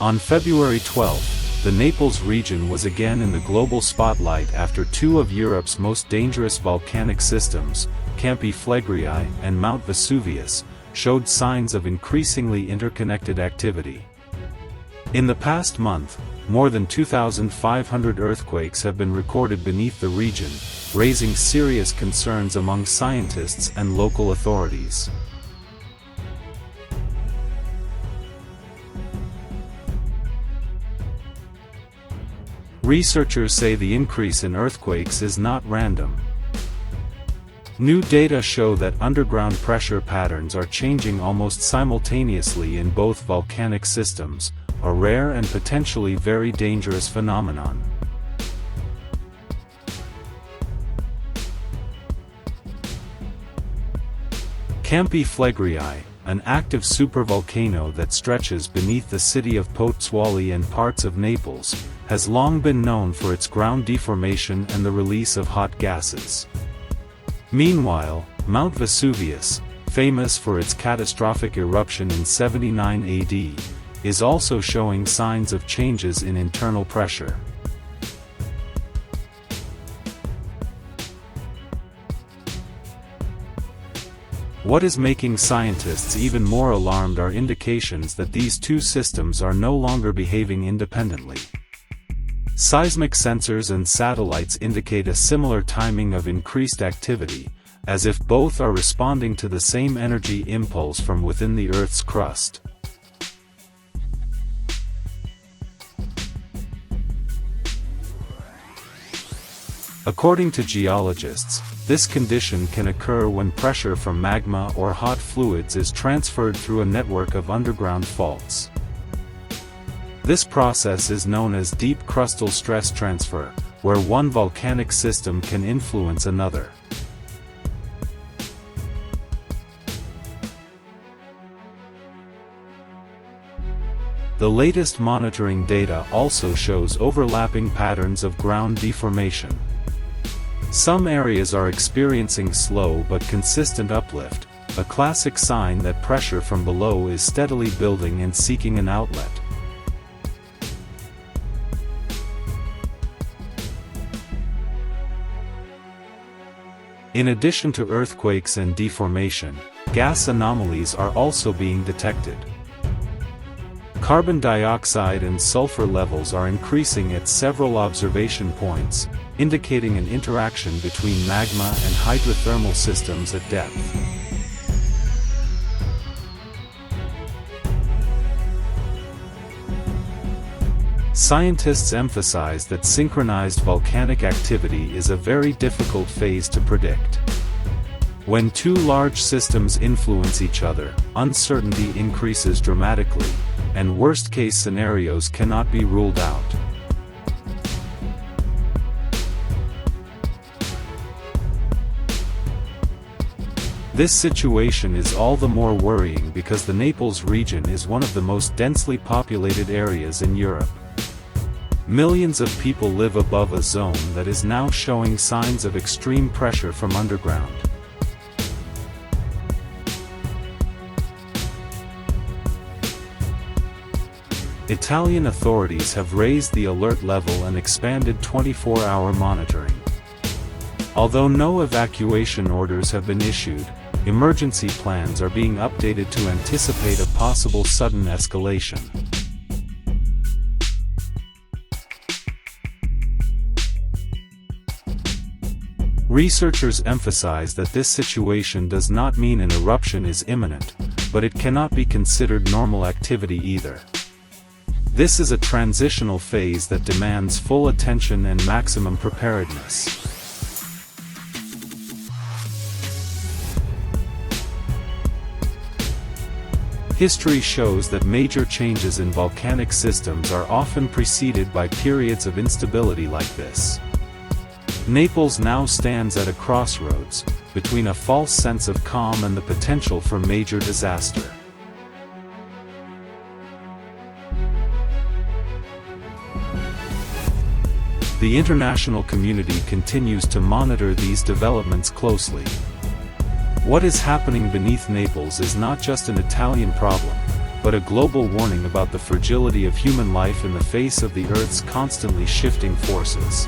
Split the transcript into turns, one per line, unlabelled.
On February 12, the Naples region was again in the global spotlight after two of Europe's most dangerous volcanic systems, Campi Flegrei and Mount Vesuvius, showed signs of increasingly interconnected activity. In the past month, more than 2,500 earthquakes have been recorded beneath the region, raising serious concerns among scientists and local authorities. Researchers say the increase in earthquakes is not random. New data show that underground pressure patterns are changing almost simultaneously in both volcanic systems, a rare and potentially very dangerous phenomenon. Campi Flegrei, an active supervolcano that stretches beneath the city of Pozzuoli and parts of Naples, has long been known for its ground deformation and the release of hot gases. Meanwhile, Mount Vesuvius, famous for its catastrophic eruption in 79 AD, is also showing signs of changes in internal pressure. What is making scientists even more alarmed are indications that these two systems are no longer behaving independently. Seismic sensors and satellites indicate a similar timing of increased activity, as if both are responding to the same energy impulse from within the Earth's crust. According to geologists, this condition can occur when pressure from magma or hot fluids is transferred through a network of underground faults. This process is known as deep crustal stress transfer, where one volcanic system can influence another. The latest monitoring data also shows overlapping patterns of ground deformation. Some areas are experiencing slow but consistent uplift, a classic sign that pressure from below is steadily building and seeking an outlet. In addition to earthquakes and deformation, gas anomalies are also being detected. Carbon dioxide and sulfur levels are increasing at several observation points, indicating an interaction between magma and hydrothermal systems at depth. Scientists emphasize that synchronized volcanic activity is a very difficult phase to predict. When two large systems influence each other, uncertainty increases dramatically, and worst-case scenarios cannot be ruled out. This situation is all the more worrying because the Naples region is one of the most densely populated areas in Europe. Millions of people live above a zone that is now showing signs of extreme pressure from underground. Italian authorities have raised the alert level and expanded 24-hour monitoring. Although no evacuation orders have been issued, emergency plans are being updated to anticipate a possible sudden escalation. Researchers emphasize that this situation does not mean an eruption is imminent, but it cannot be considered normal activity either. This is a transitional phase that demands full attention and maximum preparedness. History shows that major changes in volcanic systems are often preceded by periods of instability like this. Naples now stands at a crossroads, between a false sense of calm and the potential for major disaster. The international community continues to monitor these developments closely. What is happening beneath Naples is not just an Italian problem, but a global warning about the fragility of human life in the face of the Earth's constantly shifting forces.